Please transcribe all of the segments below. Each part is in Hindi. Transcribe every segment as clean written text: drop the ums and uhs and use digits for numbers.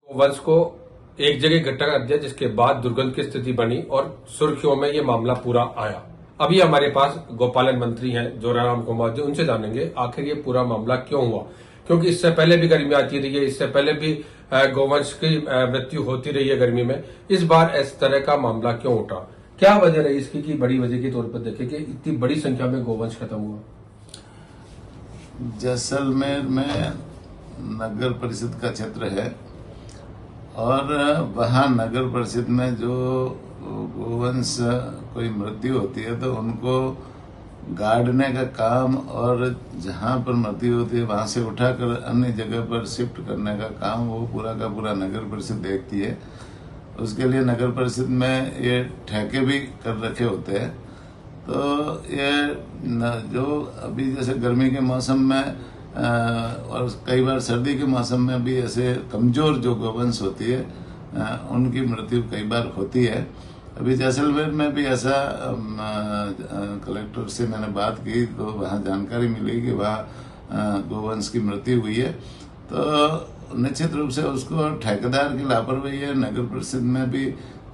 वंश को एक जगह इकट्ठा कर दिया, जिसके बाद दुर्गंध की स्थिति बनी और सुर्खियों में ये मामला पूरा आया। अभी हमारे पास गोपालन मंत्री हैं जोराराम कुमार जी, उनसे जानेंगे आखिर ये पूरा मामला क्यों हुआ, क्योंकि इससे पहले भी गर्मी आती रही है, इससे पहले भी गोवंश की मृत्यु होती रही है गर्मी में। इस बार इस तरह का मामला क्यों उठा, क्या वजह रही इसकी? की बड़ी वजह के तौर पर देखें कि इतनी बड़ी संख्या में गोवंश खत्म हुआ। जैसलमेर में नगर परिषद का क्षेत्र है और वहाँ नगर परिषद में जो गोवंश कोई मृत्यु होती है तो उनको गाड़ने का काम और जहाँ पर मृत्यु होती है वहाँ से उठाकर अन्य जगह पर शिफ्ट करने का काम वो पूरा का पूरा नगर परिषद देखती है। उसके लिए नगर परिषद में ये ठेके भी कर रखे होते हैं। तो ये जो अभी जैसे गर्मी के मौसम में और कई बार सर्दी के मौसम में भी ऐसे कमजोर जो गोवंश होती है उनकी मृत्यु कई बार होती है। अभी जैसलमेर में भी ऐसा कलेक्टर से मैंने बात की तो वहाँ जानकारी मिली कि वहाँ गोवंश की मृत्यु हुई है। तो निश्चित रूप से उसको ठेकेदार की लापरवाही है। नगर परिषद में भी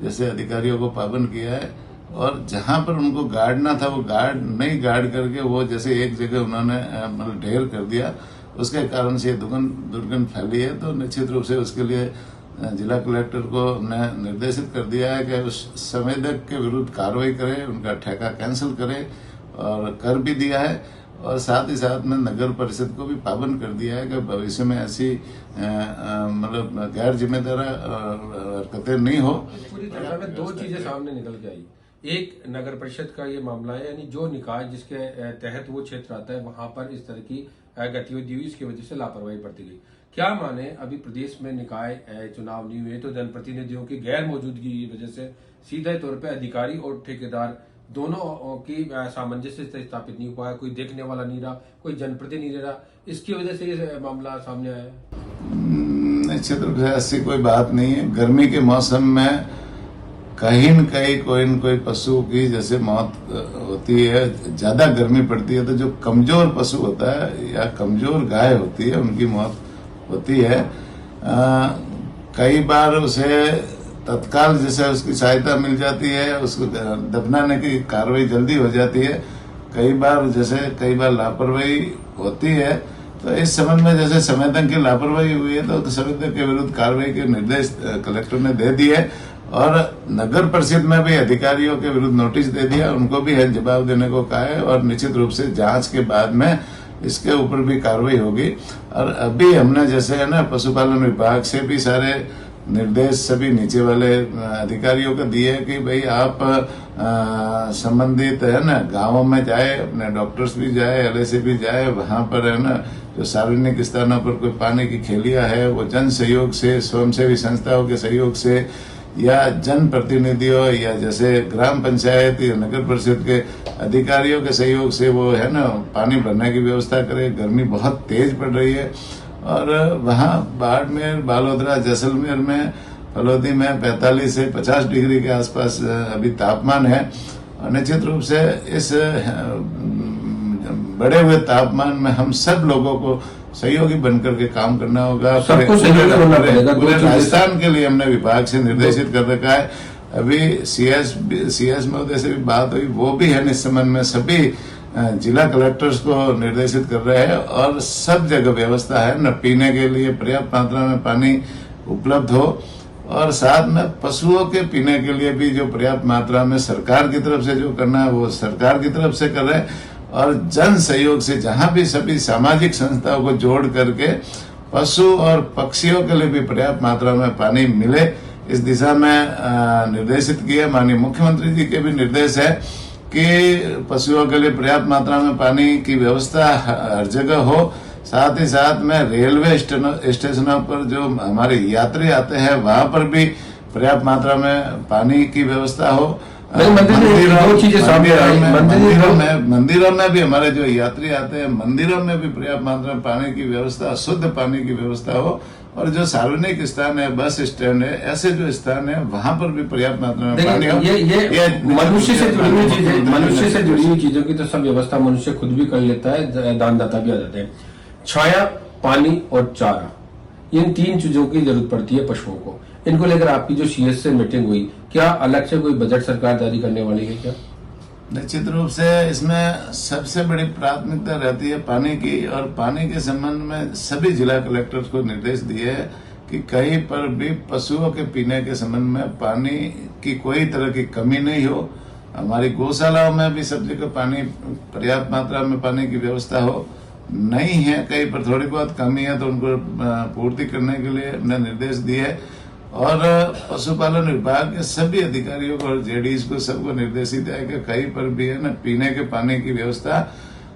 जैसे अधिकारियों को पाबंद किया है और जहां पर उनको गाड़ना था वो नहीं गाड़ करके वो जैसे एक जगह उन्होंने मतलब ढेर कर दिया, उसके कारण से दुर्गंध फैली है। तो निश्चित रूप से उसके लिए जिला कलेक्टर को हमने निर्देशित कर दिया है कि उस संवेदक के विरुद्ध कार्रवाई करे, उनका ठेका कैंसिल करे और कर भी दिया है। और साथ ही साथ में नगर परिषद को भी पाबंद कर दिया है कि भविष्य में ऐसी मतलब गैर जिम्मेदार हरकतें नहीं हो। पूरी तरह में दो चीजें सामने निकल के आई। एक, नगर परिषद का ये मामला है, यानी जो निकाय जिसके तहत वो क्षेत्र आता है वहां पर इस तरह की गतिविधि हुई, इसकी वजह से लापरवाही बरती गई। क्या माने अभी प्रदेश में निकाय चुनाव नहीं हुए तो जनप्रतिनिधियों की गैर मौजूदगी की वजह से सीधे तौर पर अधिकारी और ठेकेदार दोनों की सामंजस्य स्थापित नहीं हुआ है, कोई देखने वाला नहीं रहा, कोई जनप्रतिनिधि नहीं रहा, इसकी वजह से ये मामला सामने आया। निश्चित रूप से ऐसी कोई बात नहीं है। गर्मी के मौसम में कहीं न कहीं कोई न कोई पशु की जैसे मौत होती है, ज्यादा गर्मी पड़ती है तो जो कमजोर पशु होता है या कमजोर गाय होती है उनकी मौत होती है। कई बार उसे तत्काल जैसे उसकी सहायता मिल जाती है, उसको दफनाने की कार्रवाई जल्दी हो जाती है। कई बार लापरवाही होती है। तो इस संबंध में जैसे संवेदन की लापरवाही हुई है तो संवेदन के विरुद्ध कार्रवाई के निर्देश कलेक्टर ने दे दिए और नगर परिषद में भी अधिकारियों के विरुद्ध नोटिस दे दिया, उनको भी है जवाब देने को कहा है और निश्चित रूप से जांच के बाद में इसके ऊपर भी कार्रवाई होगी। और अभी हमने जैसे है ना पशुपालन विभाग से भी सारे निर्देश सभी नीचे वाले अधिकारियों को दिए कि भाई आप संबंधित है ना गांवों में जाए, अपने डॉक्टर्स भी जाए, एलआईसी भी जाए, वहां पर है ना जो सार्वजनिक स्थानों पर कोई पानी की खेलियां है वो जन सहयोग से, स्वयंसेवी संस्थाओं के सहयोग से या जन प्रतिनिधियों या जैसे ग्राम पंचायत या नगर परिषद के अधिकारियों के सहयोग से वो है ना पानी भरने की व्यवस्था करे। गर्मी बहुत तेज पड़ रही है और वहाँ बाड़मेर, बालोदरा, जैसलमेर में, फलोदी में 45 से 50 डिग्री के आसपास अभी तापमान है। और निश्चित रूप से इस बढ़े हुए तापमान में हम सब लोगों को सहयोगी बनकर के काम करना होगा। पूरे राजस्थान के लिए हमने विभाग से निर्देशित कर रखा है। अभी सीएस महोदय से भी बात हुई, वो भी है इस संबंध में सभी जिला कलेक्टर्स को निर्देशित कर रहे हैं और सब जगह व्यवस्था है न पीने के लिए पर्याप्त मात्रा में पानी उपलब्ध हो और साथ में पशुओं के पीने के लिए भी जो पर्याप्त मात्रा में सरकार की तरफ से जो करना है वो सरकार की तरफ से कर रहे हैं और जन सहयोग से जहां भी सभी सामाजिक संस्थाओं को जोड़ करके पशु और पक्षियों के लिए भी पर्याप्त मात्रा में पानी मिले, इस दिशा में निर्देशित किया। माननीय मुख्यमंत्री जी के भी निर्देश है कि पशुओं के लिए पर्याप्त मात्रा में पानी की व्यवस्था हर जगह हो। साथ ही साथ में रेलवे स्टेशनों पर जो हमारे यात्री आते हैं वहां पर भी पर्याप्त मात्रा में पानी की व्यवस्था हो। मंदिरों में भी हमारे जो यात्री आते हैं मंदिरों में भी पर्याप्त मात्रा में पानी की व्यवस्था, शुद्ध पानी की व्यवस्था हो और जो सार्वजनिक स्थान है, बस स्टैंड है, ऐसे जो स्थान है वहां पर भी पर्याप्त मात्रा में पानी हो। ये मनुष्य से जुड़ी हुई चीजें, मनुष्य से जुड़ी हुई चीजों की तो सब व्यवस्था मनुष्य खुद भी कर लेता है, दानदाता भी आ जाते हैं। छाया, पानी और चारा, इन 3 चीजों की जरूरत पड़ती है पशुओं को। इनको लेकर आपकी जो सीएस से मीटिंग हुई, क्या अलग से कोई बजट सरकार जारी करने वाली है क्या? निश्चित रूप से इसमें सबसे बड़ी प्राथमिकता रहती है पानी की, और पानी के संबंध में सभी जिला कलेक्टर्स को निर्देश दिए है कि कहीं पर भी पशुओं के पीने के संबंध में पानी की कोई तरह की कमी नहीं हो। हमारी गौशालाओं में भी सब जगह पानी, पर्याप्त मात्रा में पानी की व्यवस्था हो। नहीं है, कहीं पर थोड़ी बहुत कमी है तो उनको पूर्ति करने के लिए हमने निर्देश दिए है। और पशुपालन विभाग के सभी अधिकारियों को और जेडीज को सबको निर्देशित है कि कहीं पर भी है ना पीने के पानी की व्यवस्था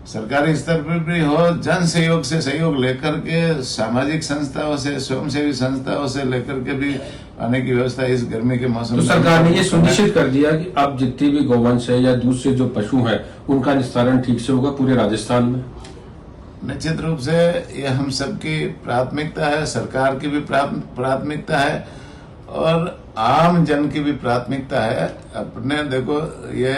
सरकारी स्तर पर भी हो, जन सहयोग से सहयोग लेकर के, सामाजिक संस्थाओं से, स्वयंसेवी संस्थाओं से लेकर के भी पानी की व्यवस्था इस गर्मी के मौसम तो में सरकार ने ये सुनिश्चित कर दिया कि अब जितनी भी गौवंश है या दूसरे जो पशु हैं उनका निस्तारण ठीक से होगा पूरे राजस्थान में। निश्चित रूप से ये हम सबकी प्राथमिकता है, सरकार की भी प्राथमिकता है और आम जन की भी प्राथमिकता है। अपने देखो, ये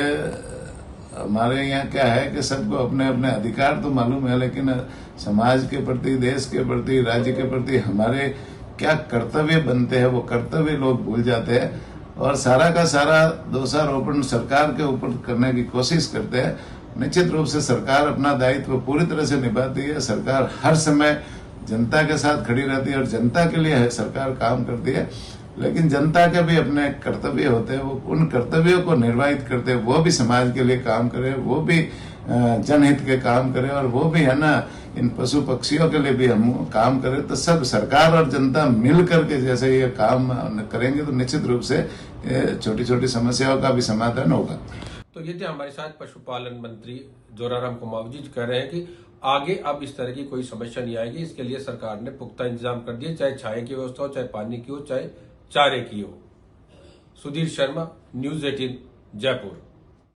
हमारे यहाँ क्या है कि सबको अपने अपने अधिकार तो मालूम है, लेकिन समाज के प्रति, देश के प्रति, राज्य के प्रति हमारे क्या कर्तव्य बनते हैं वो कर्तव्य लोग भूल जाते हैं और सारा का सारा दोषारोपण सरकार के ऊपर करने की कोशिश करते हैं। निश्चित रूप से सरकार अपना दायित्व पूरी तरह से निभाती है। सरकार हर समय जनता के साथ खड़ी रहती है और जनता के लिए सरकार काम करती है, लेकिन जनता के भी अपने कर्तव्य होते हैं। वो उन कर्तव्यों को निर्वाहित करते हैं, वो भी समाज के लिए काम करे, वो भी जनहित के काम करे और वो भी है ना इन पशु पक्षियों के लिए भी हम काम करें। तो सब सरकार और जनता मिल करके जैसे ये काम करेंगे तो निश्चित रूप से छोटी छोटी समस्याओं का भी समाधान होगा। तो ये थे हमारे साथ पशुपालन मंत्री जोराराम कुमावत जी कह रहे हैं कि आगे अब इस तरह की कोई समस्या नहीं आएगी। इसके लिए सरकार ने पुख्ता इंतजाम कर दिए, चाहे छाए की व्यवस्था हो, चाहे पानी की हो, चाहे चारे की हो। सुधीर शर्मा, न्यूज़ 18 जयपुर।